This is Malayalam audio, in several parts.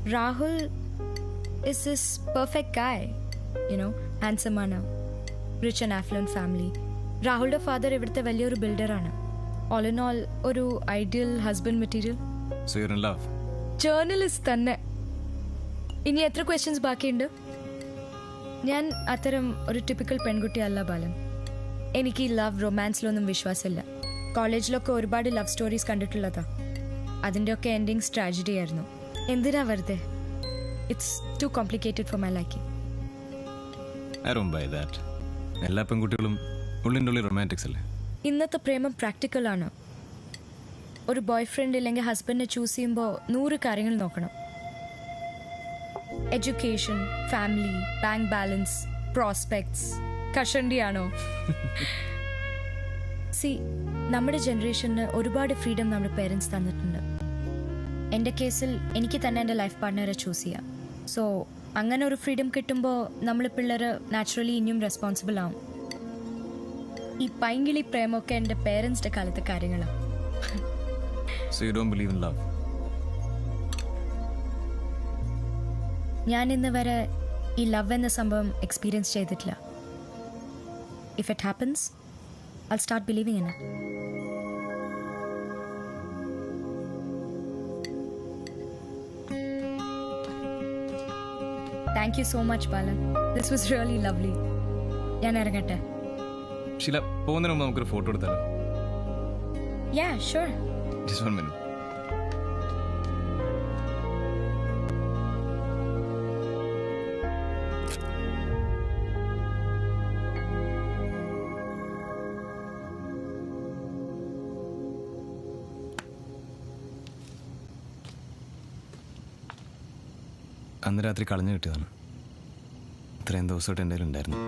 Rahul is this perfect guy, handsome ആണ്, rich and affluent family. രാഹുലിന്റെ ഫാദർ ഇവിടുത്തെ വലിയൊരു ബിൽഡറാണ്. ഓൾ ഇൻ ഓൾ ഒരു ideal husband material. So you're in love? Journalist തന്നെ. ഇനി എത്ര ക്വസ്റ്റ്യൻസ് ബാക്കിയുണ്ട്? ഞാൻ അത്തരം ഒരു ടിപ്പിക്കൽ പെൺകുട്ടിയല്ല ബാലൻ. എനിക്ക് ഈ ലവ് റൊമാൻസിലൊന്നും വിശ്വാസമില്ല. കോളേജിലൊക്കെ ഒരുപാട് ലവ് സ്റ്റോറീസ് കണ്ടിട്ടുള്ളതാ. അതിൻ്റെയൊക്കെ എൻഡിങ്സ് ട്രാജഡി ആയിരുന്നു. എന്തിനാ വെറുതെ? It's too complicated for my liking. I don't buy that. എല്ലാ പെൺകുട്ടികളും ഉള്ളിൻ്റെ റൊമാൻറ്റിക്സ് അല്ലേ? ഇന്നത്തെ പ്രേമം പ്രാക്ടിക്കലാണ്. ഒരു ബോയ് ഫ്രണ്ട് ഇല്ലെങ്കിൽ ഹസ്ബൻഡിനെ ചൂസ് ചെയ്യുമ്പോൾ 100 കാര്യങ്ങൾ നോക്കണം. Education, family, bank balance, prospects. കഷണ്ടിയാണോ? നമ്മുടെ ജനറേഷന് ഒരുപാട് ഫ്രീഡം നമ്മുടെ പേരൻസ് തന്നിട്ടുണ്ട്. എൻ്റെ കേസിൽ എനിക്ക് തന്നെ എൻ്റെ ലൈഫ് പാർട്ട്ണറെ ചൂസ് ചെയ്യാം. സോ അങ്ങനെ ഒരു ഫ്രീഡം കിട്ടുമ്പോൾ നമ്മൾ പിള്ളേർ നാച്ചുറലി ഇനിയും റെസ്പോൺസിബിൾ ആവും. ഈ പൈങ്കിളി പ്രേമമൊക്കെ എൻ്റെ പേരൻസിൻ്റെ കാലത്തെ കാര്യങ്ങളാണ്. So you don't believe in love? ഞാൻ ഇന്ന് വരെ ഈ ലവ് എന്ന സംഭവം എക്സ്പീരിയൻസ് ചെയ്തിട്ടില്ല. If it happens I'll start believing in it. Thank you so much, Balan. This was really lovely. ഞാൻ ഇറങ്ങട്ടെ. ഷീല, പോകുന്നതിന് മുമ്പ് നമുക്കൊരു ഫോട്ടോ എടുത്താലോ? Yeah, sure. Just 1 minute. അന്ന് രാത്രി കളഞ്ഞു കിട്ടിയതാണ്. ഇത്രയും ദിവസമായിട്ട് എൻ്റെ ഉണ്ടായിരുന്നു.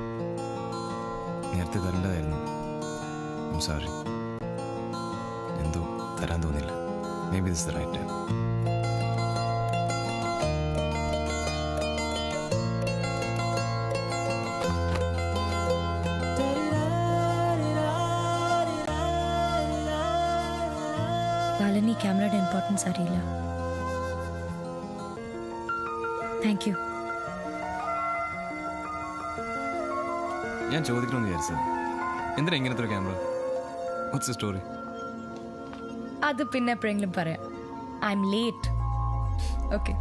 നേരത്തെ തരേണ്ടതായിരുന്നു. സോറി, എന്തോ തരാൻ തോന്നില്ല. Maybe this the right time. Balan, ഈ ക്യാമറയുടെ ഇമ്പോർട്ടൻസ് അറിയില്ല. Thank you. ഞാൻ ചോദിക്കണമെന്ന് വിചാരിച്ചത്, എന്തിനാ ഇങ്ങനത്തെ ഒരു ക്യാമറ? What's the story? അത് പിന്നെ എപ്പോഴെങ്കിലും പറയാം. I M late. ഓക്കെ.